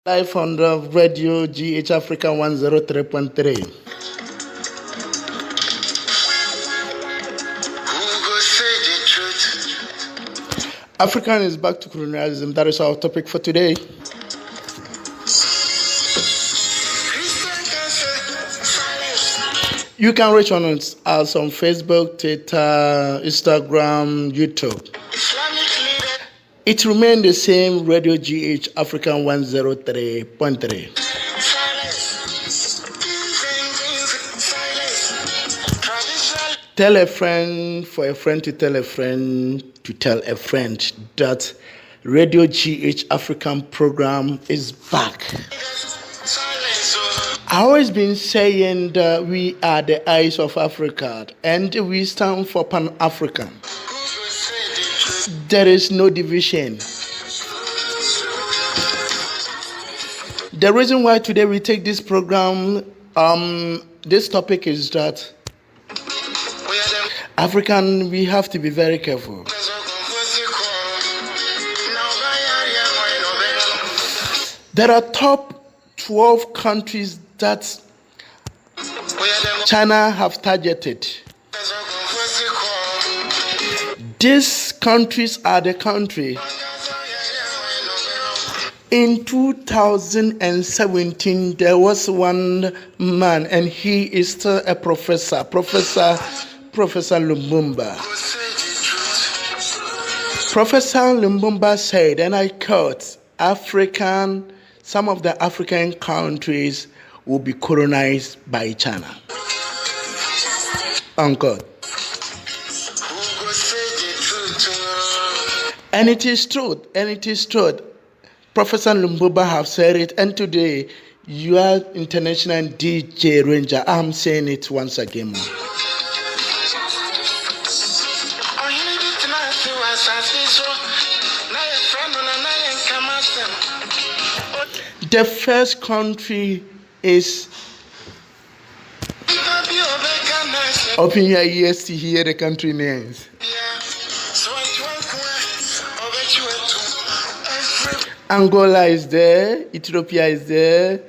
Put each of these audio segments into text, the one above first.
Live on the radio GH Africa 103.3. African is back to colonialism. That is our topic for today. You can reach on us on Facebook, Twitter, Instagram, YouTube. It remains the same, Radio GH African 103.3. Tell a friend for a friend to tell a friend to tell a friend that Radio GH African program is back. I've always been saying that we are the eyes of Africa and we stand for Pan-African. There is no division. The reason why today we take this program, this topic is that African, we have to be very careful. There are top 12 countries that China have targeted. These countries are the country. In 2017, there was one man, and he is still a professor, Professor Lumumba. Professor Lumumba said, and I quote, some of the African countries will be colonized by China. Unquote. And it is true. Professor Lumumba have said it, and today you are international DJ Ranger. I'm saying it once again. The first country is, open your ears to hear the country names. Angola is there, Ethiopia is there,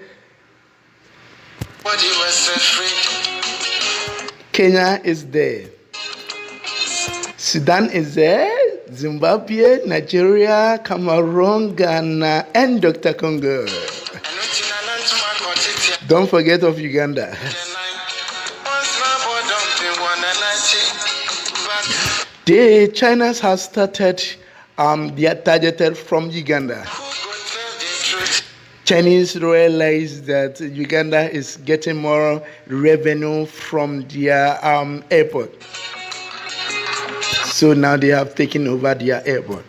Kenya is there, Sudan is there, Zimbabwe, Nigeria, Cameroon, Ghana, and Dr. Congo. Don't forget of Uganda. China has started their targeted from Uganda. Chinese realize that Uganda is getting more revenue from their airport. So now they have taken over their airport.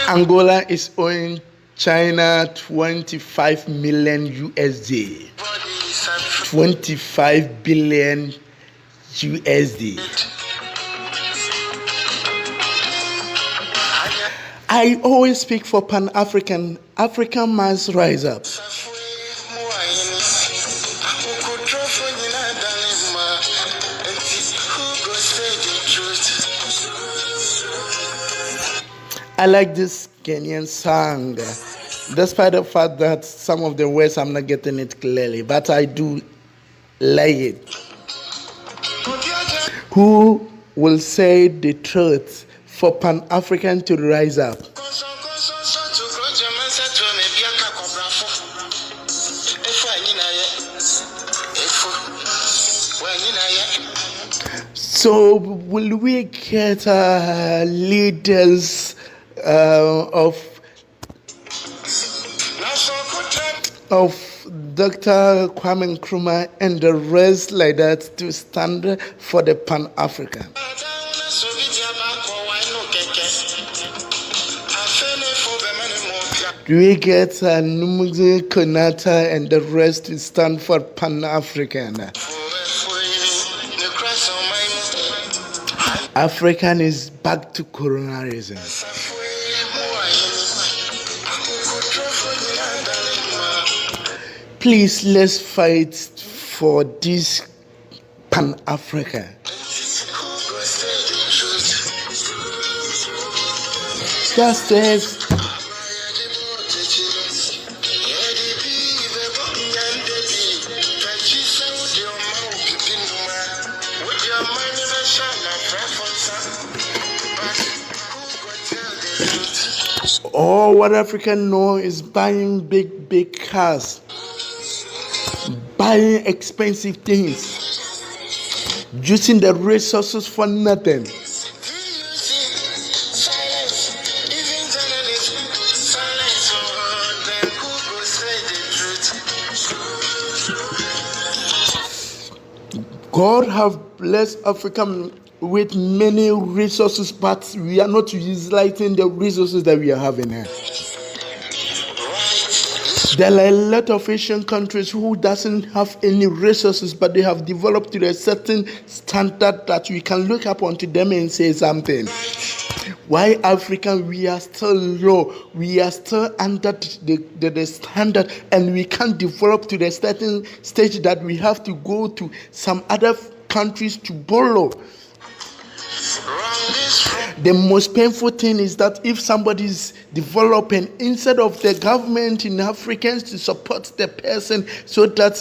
Angola is owing China 25 million USD. 25 billion USD. I always speak for Pan-African. African must rise up. I like this Kenyan song, despite the fact that some of the words I'm not getting it clearly, but I do like it. Who will say the truth for Pan-African to rise up? So will we get leaders of Dr. Kwame Nkrumah and the rest like that to stand for the Pan-African? Do we get Numuzi Konata and the rest to stand for Pan-African? African is back to colonialism. Please, let's fight for this Pan-Africa. Justice. All what Africa know is buying big cars, buying expensive things, using the resources for nothing. God have blessed Africa with many resources, but we are not utilizing the resources that we are having here. There are a lot of Asian countries who doesn't have any resources, but they have developed to a certain standard that we can look up onto them and say something. Why Africa, we are still low, we are still under the standard, and we can't develop to the certain stage that we have to go to some other countries to borrow. The most painful thing is that if somebody is developing, instead of the government in Africans to support the person so that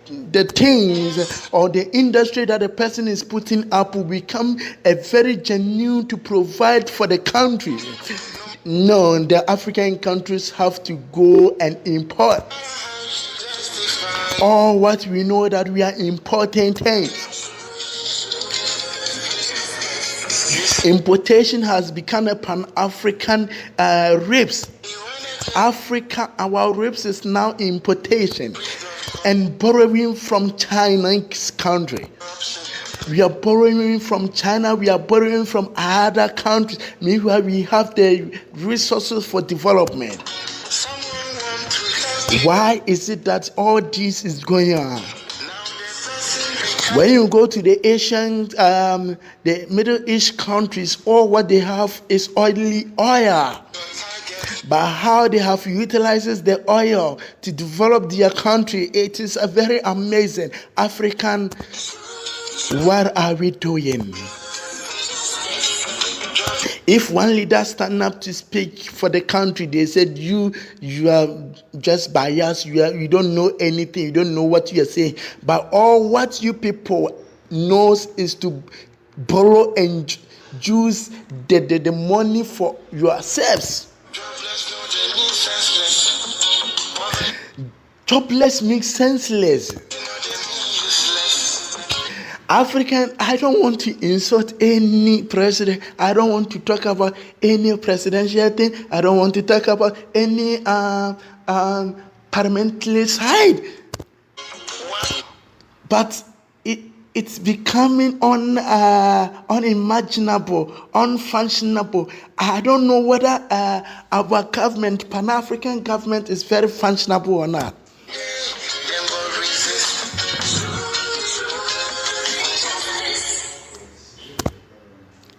the things or the industry that the person is putting up will become a very genuine to provide for the country. No, the African countries have to go and import. All what we know that we are importing things. Importation has become a Pan-African race. Africa, our race is now importation and borrowing from China's country. We are borrowing from China, we are borrowing from other countries. Meanwhile, we have the resources for development. Why is it that all this is going on? When you go to the Asian, the Middle East countries, all what they have is oil. But how they have utilized the oil to develop their country, it is a very amazing. African, what are we doing? If one leader stand up to speak for the country, they said you are just biased, you don't know anything, you don't know what you are saying. But all what you people knows is to borrow and use the money for yourselves. Jobless means senseless. African, I don't want to insult any president. I don't want to talk about any presidential thing. I don't want to talk about any parliamentary side. But it's becoming unimaginable, unfunctionable. I don't know whether our government, Pan-African government, is very functionable or not.